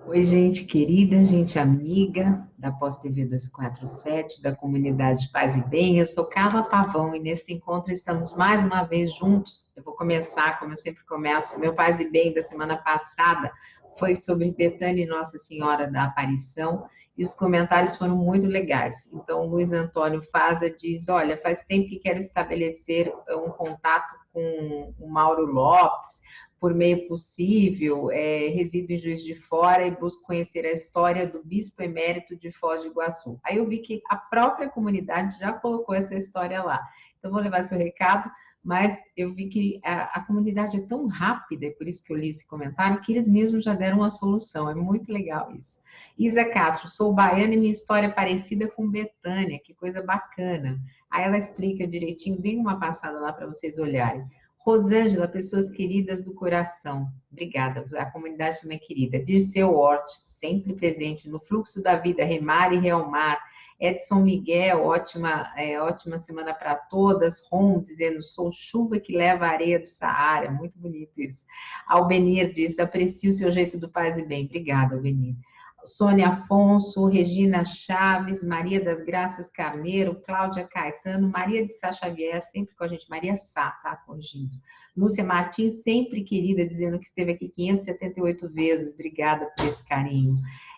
Oi, gente querida, gente amiga da Pós TV 247, da comunidade Paz e Bem. Eu sou Carla Pavão e nesse encontro estamos mais uma vez juntos. Eu vou começar, como eu sempre começo, meu Paz e Bem da semana passada foi sobre Betânia e Nossa Senhora da Aparição e os comentários foram muito legais. Então, o Luiz Antônio Faza diz: Olha, faz tempo que quero estabelecer um contato com o Mauro Lopes por meio possível, resido em Juiz de Fora e busco conhecer a história do Bispo Emérito de Foz do Iguaçu. Aí eu vi que a própria comunidade já colocou essa história lá. Então, vou levar seu recado, mas eu vi que a comunidade é tão rápida, e por isso que eu li esse comentário, que eles mesmos já deram uma solução. É muito legal isso. Isa Castro, sou baiana e minha história é parecida com Betânia, que coisa bacana. Aí ela explica direitinho, dê uma passada lá para vocês olharem. Rosângela, pessoas queridas do coração. Obrigada, a comunidade também é querida. Dirceu Hort, sempre presente no fluxo da vida, remar e realmar. Edson Miguel, ótima semana para todas. Rom, dizendo, sou chuva que leva a areia do Saara. Muito bonito isso. Albenir diz, aprecio o seu jeito do paz e bem. Obrigada, Albenir. Sônia Afonso, Regina Chaves, Maria das Graças Carneiro, Cláudia Caetano, Maria de Sá Xavier, sempre com a gente, Maria Sá, tá corrigindo. Lúcia Martins, sempre querida, dizendo que esteve aqui 578 vezes, obrigada por esse carinho.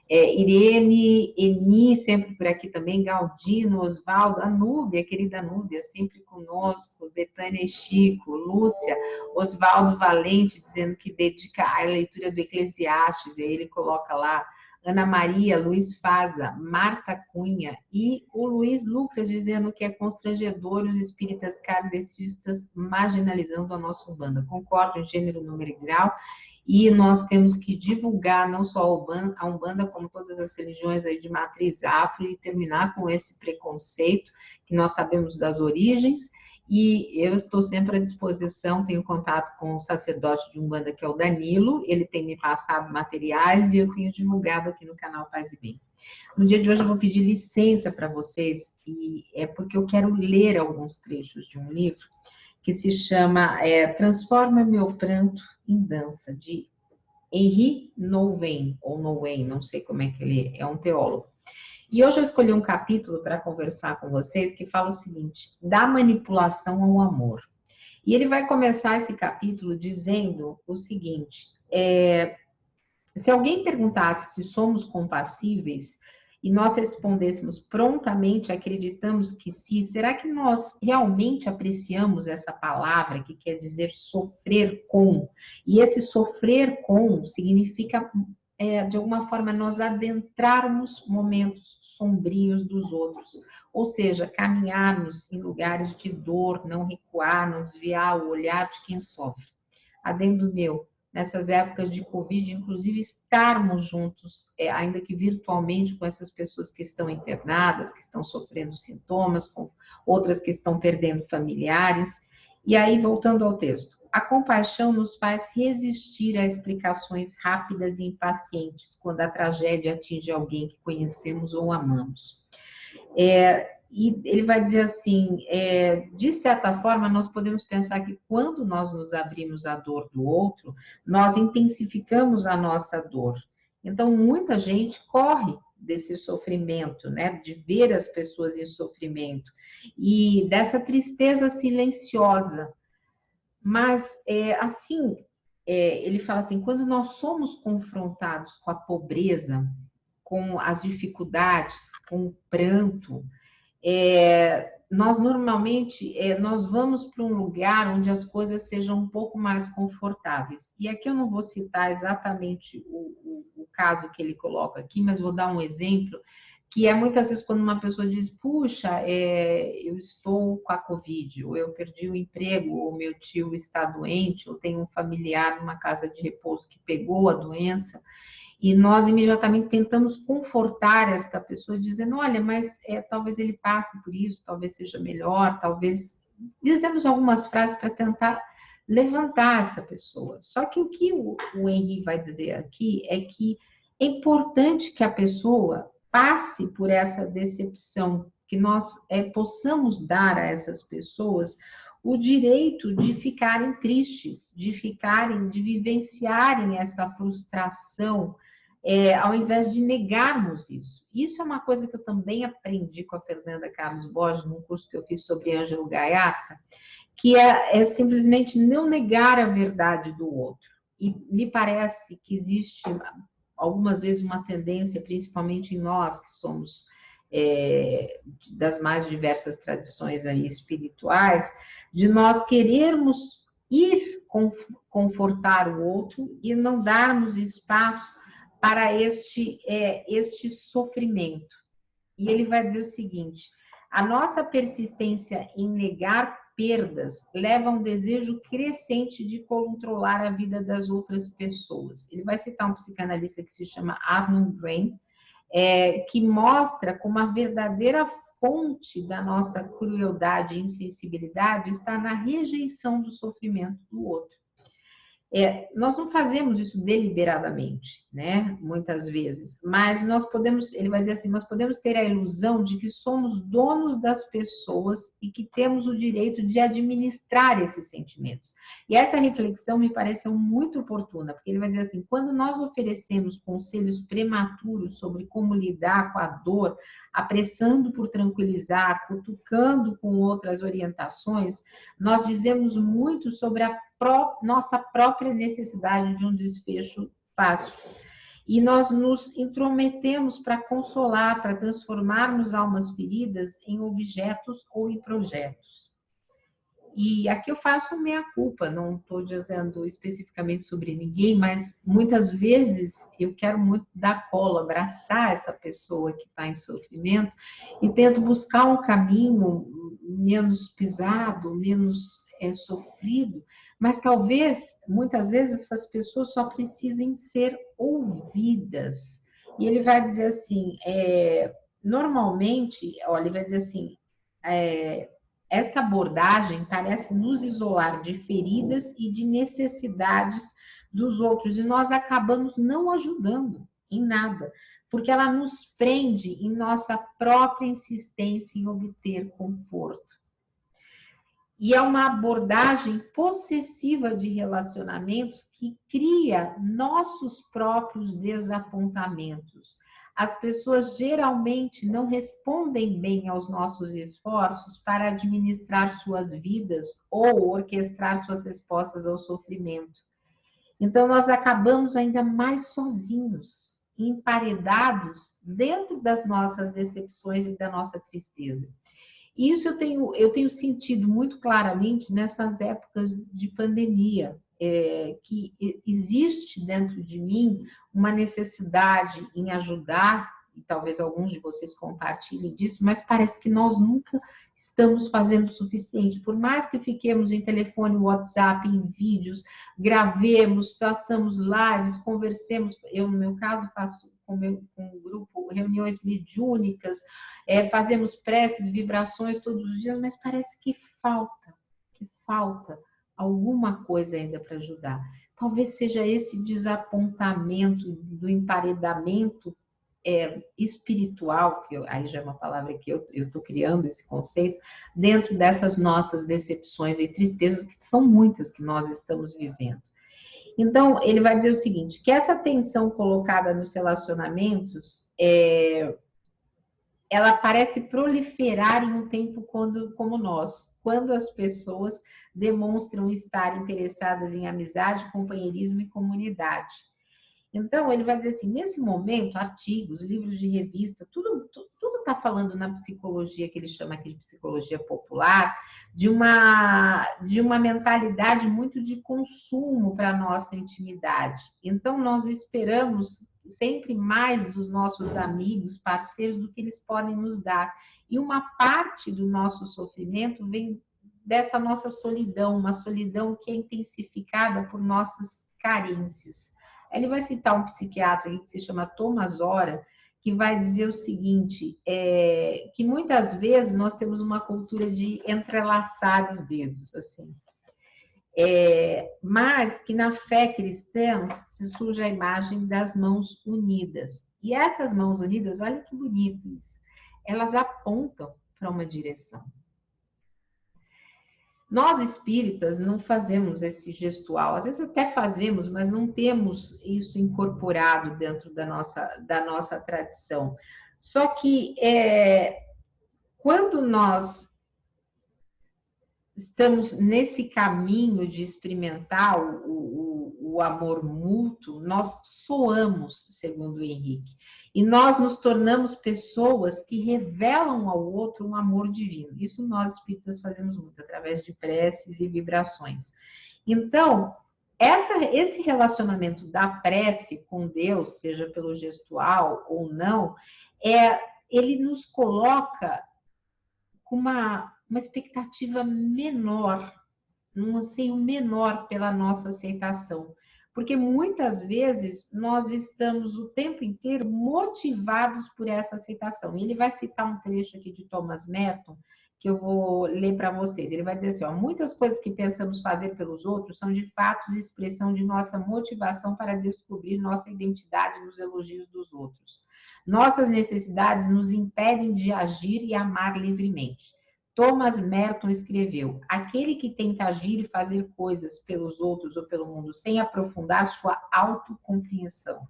Irene, Eni, sempre por aqui também, Galdino, Osvaldo, a Núbia, a querida Núbia, sempre conosco, Betânia e Chico, Lúcia, Osvaldo Valente, dizendo que dedica a leitura do Eclesiastes, e aí ele coloca lá, Ana Maria, Luiz Faza, Marta Cunha e o Luiz Lucas dizendo que é constrangedor os espíritas kardecistas marginalizando a nossa Umbanda. Concordo em gênero, número e grau. E nós temos que divulgar não só a Umbanda, como todas as religiões aí de matriz afro e terminar com esse preconceito que nós sabemos das origens. E eu estou sempre à disposição, tenho contato com o sacerdote de Umbanda, que é o Danilo, ele tem me passado materiais e eu tenho divulgado aqui no canal Paz e Bem. No dia de hoje eu vou pedir licença para vocês, e é porque eu quero ler alguns trechos de um livro que se chama Transforma Meu Pranto em Dança, de Henri Nouwen, ou Nouwen, não sei como é que ele é um teólogo. E hoje eu escolhi um capítulo para conversar com vocês que fala o seguinte: da manipulação ao amor. E ele vai começar esse capítulo dizendo o seguinte: se alguém perguntasse se somos compassíveis e nós respondêssemos prontamente, acreditamos que sim, será que nós realmente apreciamos essa palavra que quer dizer sofrer com? E esse sofrer com significa de alguma forma, nós adentrarmos momentos sombrios dos outros, ou seja, caminharmos em lugares de dor, não recuar, não desviar o olhar de quem sofre. Adendo meu, nessas épocas de Covid, inclusive estarmos juntos, ainda que virtualmente, com essas pessoas que estão internadas, que estão sofrendo sintomas, com outras que estão perdendo familiares. E aí, voltando ao texto, a compaixão nos faz resistir a explicações rápidas e impacientes quando a tragédia atinge alguém que conhecemos ou amamos. E ele vai dizer assim, de certa forma, nós podemos pensar que quando nós nos abrimos à dor do outro, nós intensificamos a nossa dor. Então, muita gente corre desse sofrimento, né, de ver as pessoas em sofrimento, e dessa tristeza silenciosa. Mas, ele fala assim, quando nós somos confrontados com a pobreza, com as dificuldades, com o pranto, nós normalmente nós vamos para um lugar onde as coisas sejam um pouco mais confortáveis. E aqui eu não vou citar exatamente o caso que ele coloca aqui, mas vou dar um exemplo, que é muitas vezes quando uma pessoa diz, puxa, eu estou com a Covid, ou eu perdi o emprego, ou meu tio está doente, ou tenho um familiar numa casa de repouso que pegou a doença, e nós imediatamente tentamos confortar esta pessoa, dizendo, olha, mas talvez ele passe por isso, talvez seja melhor, talvez... Dizemos algumas frases para tentar levantar essa pessoa. Só que o que o Henri vai dizer aqui é que é importante que a pessoa passe por essa decepção, que nós possamos dar a essas pessoas o direito de ficarem tristes, de vivenciarem essa frustração, ao invés de negarmos isso. Isso é uma coisa que eu também aprendi com a Fernanda Carlos Borges, num curso que eu fiz sobre Ângelo Gaiaça, que é simplesmente não negar a verdade do outro. E me parece que existe, algumas vezes, uma tendência, principalmente em nós, que somos das mais diversas tradições aí espirituais, de nós querermos ir confortar o outro e não darmos espaço para este sofrimento. E ele vai dizer o seguinte: a nossa persistência em negar perdas leva a um desejo crescente de controlar a vida das outras pessoas. Ele vai citar um psicanalista que se chama Arnold Brain, que mostra como a verdadeira fonte da nossa crueldade e insensibilidade está na rejeição do sofrimento do outro. Nós não fazemos isso deliberadamente, né? Muitas vezes, mas nós podemos, ele vai dizer assim, nós podemos ter a ilusão de que somos donos das pessoas e que temos o direito de administrar esses sentimentos. E essa reflexão me pareceu muito oportuna, porque ele vai dizer assim, quando nós oferecemos conselhos prematuros sobre como lidar com a dor, apressando por tranquilizar, cutucando com outras orientações, nós dizemos muito sobre a nossa própria necessidade de um desfecho fácil. E nós nos intrometemos para consolar, para transformarmos almas feridas em objetos ou em projetos. E aqui eu faço minha culpa, não estou dizendo especificamente sobre ninguém, mas muitas vezes eu quero muito dar colo, abraçar essa pessoa que está em sofrimento e tento buscar um caminho menos pesado, menos sofrido, mas talvez, muitas vezes, essas pessoas só precisem ser ouvidas. E ele vai dizer assim, normalmente, olha, ele vai dizer assim, esta abordagem parece nos isolar de feridas e de necessidades dos outros, e nós acabamos não ajudando em nada, porque ela nos prende em nossa própria insistência em obter conforto. E é uma abordagem possessiva de relacionamentos que cria nossos próprios desapontamentos. As pessoas geralmente não respondem bem aos nossos esforços para administrar suas vidas ou orquestrar suas respostas ao sofrimento. Então, nós acabamos ainda mais sozinhos, emparedados dentro das nossas decepções e da nossa tristeza. E isso eu tenho sentido muito claramente nessas épocas de pandemia, que existe dentro de mim uma necessidade em ajudar, e talvez alguns de vocês compartilhem disso, mas parece que nós nunca estamos fazendo o suficiente. Por mais que fiquemos em telefone, WhatsApp, em vídeos, gravemos, façamos lives, conversemos, eu, no meu caso, faço com o grupo reuniões mediúnicas, fazemos preces, vibrações todos os dias, mas parece que falta alguma coisa ainda para ajudar. Talvez seja esse desapontamento do emparedamento espiritual, que aí já é uma palavra que eu estou criando esse conceito, dentro dessas nossas decepções e tristezas, que são muitas que nós estamos vivendo. Então, ele vai dizer o seguinte, que essa tensão colocada nos relacionamentos, ela parece proliferar em um tempo como nós, quando as pessoas demonstram estar interessadas em amizade, companheirismo e comunidade. Então, ele vai dizer assim, nesse momento, artigos, livros de revista, tudo está falando na psicologia, que ele chama aqui de psicologia popular, de uma mentalidade muito de consumo para a nossa intimidade. Então, nós esperamos sempre mais dos nossos amigos, parceiros, do que eles podem nos dar. E uma parte do nosso sofrimento vem dessa nossa solidão, uma solidão que é intensificada por nossas carências. Ele vai citar um psiquiatra que se chama Thomas Ora, que vai dizer o seguinte, que muitas vezes nós temos uma cultura de entrelaçar os dedos, assim. Mas que na fé cristã se surge a imagem das mãos unidas. E essas mãos unidas, olha que bonito isso, elas apontam para uma direção. Nós espíritas não fazemos esse gestual, às vezes até fazemos, mas não temos isso incorporado dentro da nossa tradição. Só que quando nós estamos nesse caminho de experimentar o amor mútuo, nós soamos, segundo o Henrique, e nós nos tornamos pessoas que revelam ao outro um amor divino. Isso nós espíritas fazemos muito, através de preces e vibrações. Então, esse relacionamento da prece com Deus, seja pelo gestual ou não, ele nos coloca com uma expectativa menor, num anseio menor pela nossa aceitação. Porque muitas vezes nós estamos o tempo inteiro motivados por essa aceitação. E ele vai citar um trecho aqui de Thomas Merton, que eu vou ler para vocês. Ele vai dizer assim, ó, muitas coisas que pensamos fazer pelos outros são de fato expressão de nossa motivação para descobrir nossa identidade nos elogios dos outros. Nossas necessidades nos impedem de agir e amar livremente. Thomas Merton escreveu: aquele que tenta agir e fazer coisas pelos outros ou pelo mundo sem aprofundar sua autocompreensão,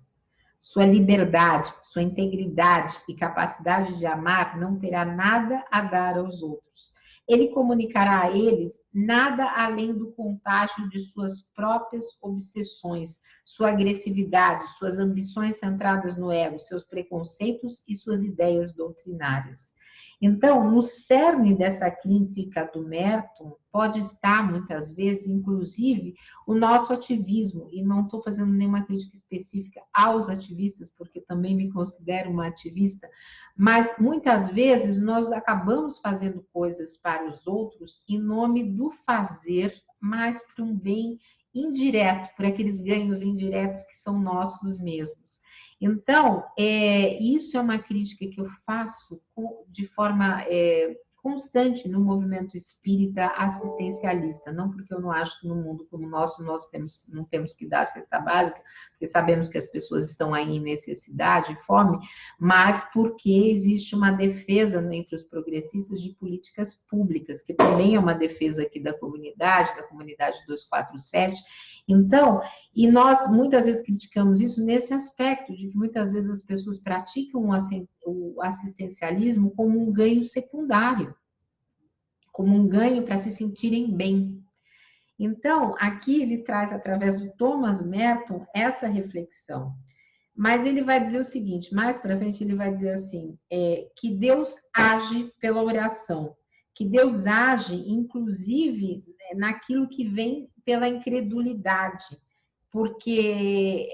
sua liberdade, sua integridade e capacidade de amar, não terá nada a dar aos outros. Ele comunicará a eles nada além do contágio de suas próprias obsessões, sua agressividade, suas ambições centradas no ego, seus preconceitos e suas ideias doutrinárias. Então, no cerne dessa crítica do Merton, pode estar, muitas vezes, inclusive, o nosso ativismo. E não estou fazendo nenhuma crítica específica aos ativistas, porque também me considero uma ativista, mas muitas vezes nós acabamos fazendo coisas para os outros em nome do fazer, mas para um bem indireto, por aqueles ganhos indiretos que são nossos mesmos. Então, isso é uma crítica que eu faço de forma constante no movimento espírita assistencialista, não porque eu não acho que no mundo como o nosso nós não temos que dar a cesta básica, porque sabemos que as pessoas estão aí em necessidade, fome, mas porque existe uma defesa, né, entre os progressistas de políticas públicas, que também é uma defesa aqui da comunidade 247. Então, e nós muitas vezes criticamos isso nesse aspecto, de que muitas vezes as pessoas praticam o assistencialismo como um ganho secundário, como um ganho para se sentirem bem. Então, aqui ele traz, através do Thomas Merton, essa reflexão. Mas ele vai dizer o seguinte, mais para frente ele vai dizer assim, que Deus age pela oração, que Deus age, inclusive, naquilo que vem pela incredulidade, porque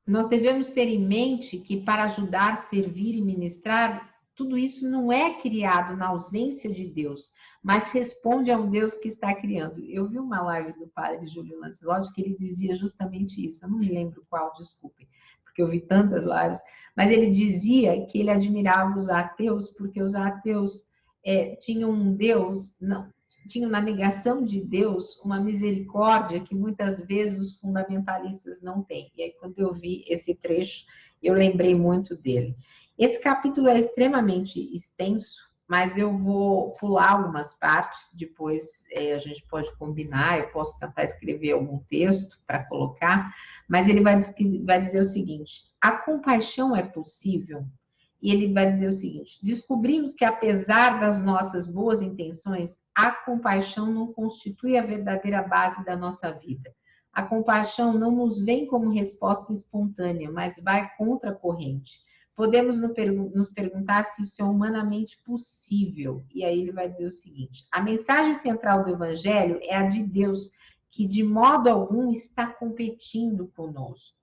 nós devemos ter em mente que para ajudar, servir e ministrar, tudo isso não é criado na ausência de Deus, mas responde a um Deus que está criando. Eu vi uma live do padre Júlio Lancelotti que ele dizia justamente isso, eu não me lembro qual, desculpe, porque eu vi tantas lives, mas ele dizia que ele admirava os ateus, porque os ateus tinham um Deus, não, tinham na negação de Deus uma misericórdia que muitas vezes os fundamentalistas não têm. E aí, quando eu vi esse trecho, eu lembrei muito dele. Esse capítulo é extremamente extenso, mas eu vou pular algumas partes, depois a gente pode combinar, eu posso tentar escrever algum texto para colocar, mas ele vai dizer o seguinte: a compaixão é possível? E ele vai dizer o seguinte: descobrimos que, apesar das nossas boas intenções, a compaixão não constitui a verdadeira base da nossa vida. A compaixão não nos vem como resposta espontânea, mas vai contra a corrente. Podemos nos perguntar se isso é humanamente possível. E aí ele vai dizer o seguinte: a mensagem central do Evangelho é a de Deus, que de modo algum está competindo conosco.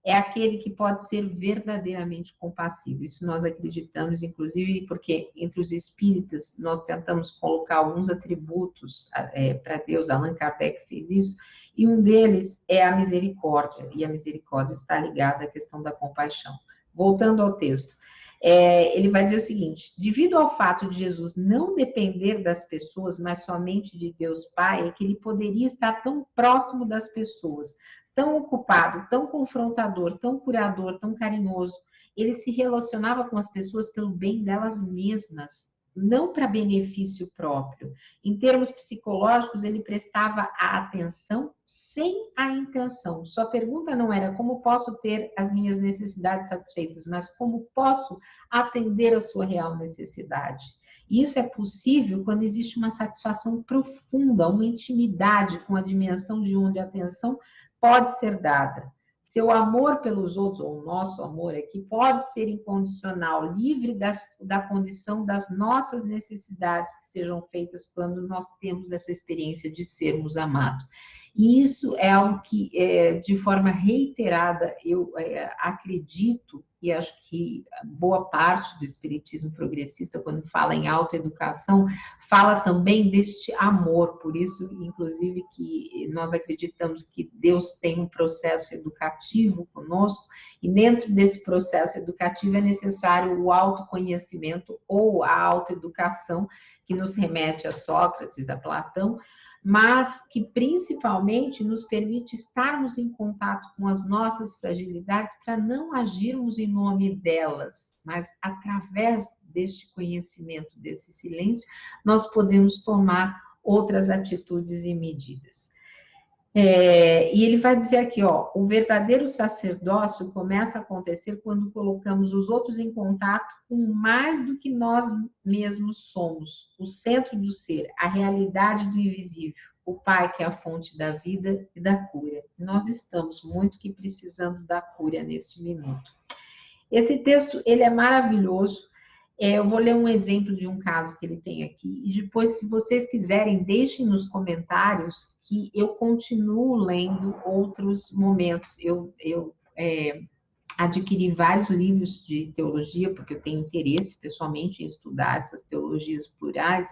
É aquele que pode ser verdadeiramente compassivo. Isso nós acreditamos, inclusive, porque entre os espíritas nós tentamos colocar alguns atributos para Deus. Allan Kardec fez isso, e um deles é a misericórdia, e a misericórdia está ligada à questão da compaixão. Voltando ao texto, ele vai dizer o seguinte: devido ao fato de Jesus não depender das pessoas, mas somente de Deus Pai, é que ele poderia estar tão próximo das pessoas, tão ocupado, tão confrontador, tão curador, tão carinhoso. Ele se relacionava com as pessoas pelo bem delas mesmas, não para benefício próprio. Em termos psicológicos, ele prestava a atenção sem a intenção. Sua pergunta não era como posso ter as minhas necessidades satisfeitas, mas como posso atender a sua real necessidade. E isso é possível quando existe uma satisfação profunda, uma intimidade com a dimensão de onde a atenção pode ser dada. Seu amor pelos outros, ou o nosso amor aqui, pode ser incondicional, livre da condição das nossas necessidades que sejam feitas quando nós temos essa experiência de sermos amados. E isso é algo que, de forma reiterada, eu acredito, e acho que boa parte do espiritismo progressista, quando fala em autoeducação, fala também deste amor. Por isso, inclusive, que nós acreditamos que Deus tem um processo educativo conosco, e dentro desse processo educativo é necessário o autoconhecimento ou a autoeducação, que nos remete a Sócrates, a Platão, mas que principalmente nos permite estarmos em contato com as nossas fragilidades para não agirmos em nome delas, mas através deste conhecimento, desse silêncio, nós podemos tomar outras atitudes e medidas. E ele vai dizer aqui, ó, o verdadeiro sacerdócio começa a acontecer quando colocamos os outros em contato com mais do que nós mesmos somos, o centro do ser, a realidade do invisível, o Pai que é a fonte da vida e da cura. Nós estamos muito que precisando da cura neste minuto. Esse texto, ele é maravilhoso. Eu vou ler um exemplo de um caso que ele tem aqui, e depois, se vocês quiserem, deixem nos comentários que eu continuo lendo outros momentos. Eu adquiri vários livros de teologia, porque eu tenho interesse, pessoalmente, em estudar essas teologias plurais,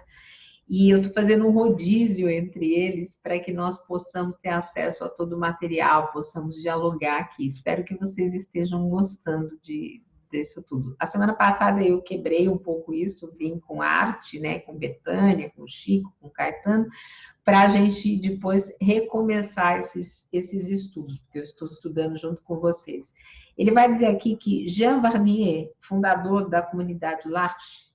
e eu estou fazendo um rodízio entre eles para que nós possamos ter acesso a todo o material, possamos dialogar aqui. Espero que vocês estejam gostando disso tudo. A semana passada eu quebrei um pouco isso, vim com arte, né, com Betânia, com Chico, com Caetano, para a gente depois recomeçar esses estudos, porque eu estou estudando junto com vocês. Ele vai dizer aqui que Jean Varnier, fundador da comunidade L'Arche,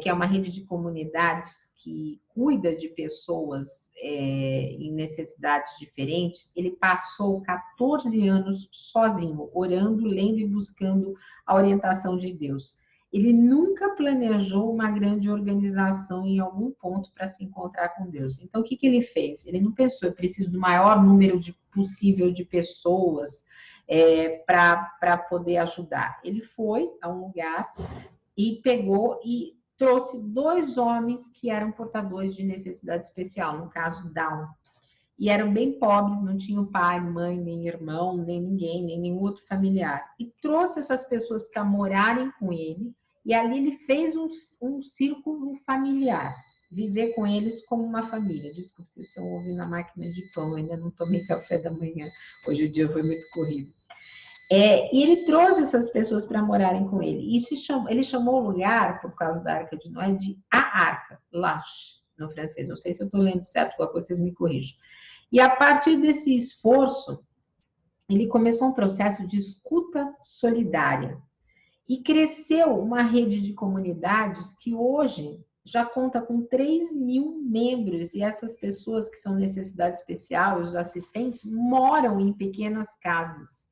que é uma rede de comunidades que cuida de pessoas em necessidades diferentes, ele passou 14 anos sozinho, orando, lendo e buscando a orientação de Deus. Ele nunca planejou uma grande organização em algum ponto para se encontrar com Deus. Então, o que ele fez? Ele não pensou, eu preciso do maior número possível de pessoas para poder ajudar. Ele foi a um lugar e pegou e trouxe 2 homens que eram portadores de necessidade especial, no caso Down. E eram bem pobres, não tinham pai, mãe, nem irmão, nem ninguém, nem nenhum outro familiar. E trouxe essas pessoas para morarem com ele, e ali ele fez um círculo familiar, viver com eles como uma família. Desculpa, vocês estão ouvindo a máquina de pão, ainda não tomei café da manhã, hoje o dia foi muito corrido. E ele trouxe essas pessoas para morarem com ele. E ele chamou o lugar, por causa da Arca de Noé, de a Arca, L'Arche, no francês. Não sei se eu estou lendo certo, qualquer coisa vocês me corrijam. E a partir desse esforço, ele começou um processo de escuta solidária. E cresceu uma rede de comunidades que hoje já conta com 3.000 membros. E essas pessoas que são necessidade especial, os assistentes, moram em pequenas casas.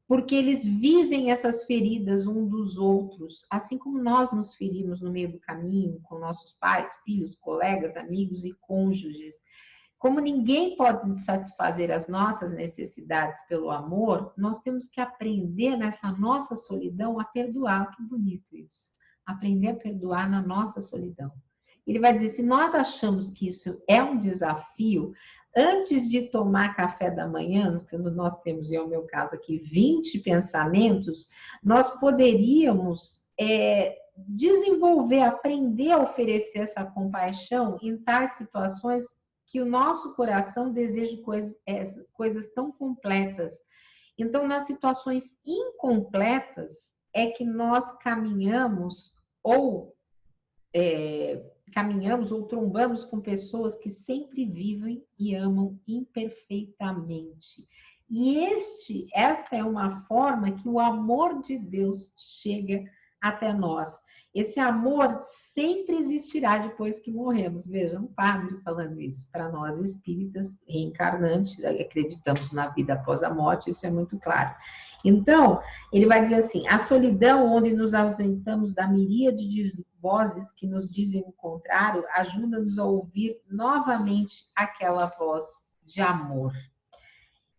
Porque eles vivem essas feridas um dos outros, assim como nós nos ferimos no meio do caminho, com nossos pais, filhos, colegas, amigos e cônjuges. Como ninguém pode satisfazer as nossas necessidades pelo amor, nós temos que aprender nessa nossa solidão a perdoar. Que bonito isso. Aprender a perdoar na nossa solidão. Ele vai dizer, se nós achamos que isso é um desafio, antes de tomar café da manhã, quando nós temos, e é o meu caso aqui, 20 pensamentos, nós poderíamos desenvolver, aprender a oferecer essa compaixão em tais situações que o nosso coração deseja coisas tão completas. Então, nas situações incompletas, é que nós caminhamos ou trombamos com pessoas que sempre vivem e amam imperfeitamente. E esta é uma forma que o amor de Deus chega até nós. Esse amor sempre existirá depois que morremos. Veja, um padre falando isso. Para nós espíritas reencarnantes, acreditamos na vida após a morte, isso é muito claro. Então, ele vai dizer assim: a solidão onde nos ausentamos da miríade de vozes que nos dizem o contrário, ajuda-nos a ouvir novamente aquela voz de amor.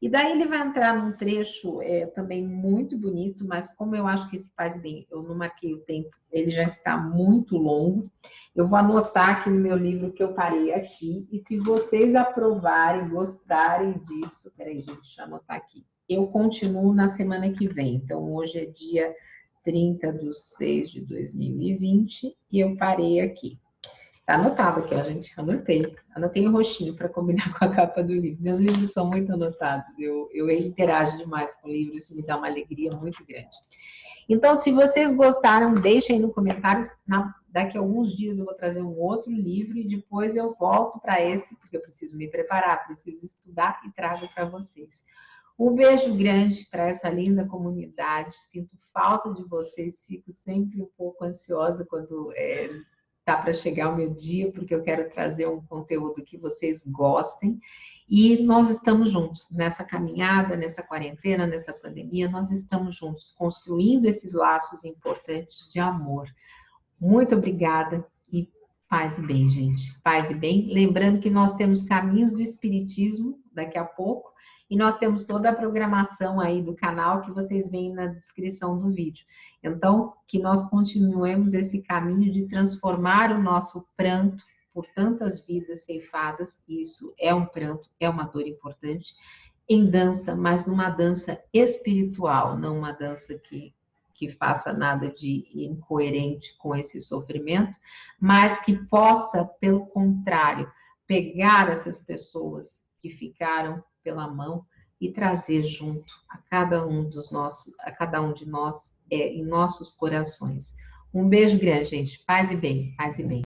E daí ele vai entrar num trecho também muito bonito, mas como eu acho que esse faz bem, eu não marquei o tempo, ele já está muito longo. Eu vou anotar aqui no meu livro que eu parei aqui, e se vocês aprovarem, gostarem disso, peraí, gente, deixa eu anotar aqui. Eu continuo na semana que vem, então hoje é dia 30/6/2020 e eu parei aqui. Tá anotado aqui, ó, gente. Anotei em roxinho para combinar com a capa do livro. Meus livros são muito anotados. Eu interajo demais com livros, isso me dá uma alegria muito grande. Então, se vocês gostaram, deixem aí no comentário. Daqui a alguns dias eu vou trazer um outro livro e depois eu volto para esse, porque eu preciso me preparar, preciso estudar e trago para vocês. Um beijo grande para essa linda comunidade. Sinto falta de vocês, fico sempre um pouco ansiosa quando tá para chegar o meu dia, porque eu quero trazer um conteúdo que vocês gostem. E nós estamos juntos nessa caminhada, nessa quarentena, nessa pandemia, nós estamos juntos, construindo esses laços importantes de amor. Muito obrigada e paz e bem, gente. Paz e bem. Lembrando que nós temos Caminhos do Espiritismo daqui a pouco, e nós temos toda a programação aí do canal que vocês veem na descrição do vídeo. Então, que nós continuemos esse caminho de transformar o nosso pranto por tantas vidas ceifadas, isso é um pranto, é uma dor importante, em dança, mas numa dança espiritual, não uma dança que faça nada de incoerente com esse sofrimento, mas que possa, pelo contrário, pegar essas pessoas que ficaram pela mão e trazer junto a cada um de nós em nossos corações. Um beijo grande, gente. Paz e bem, paz e bem.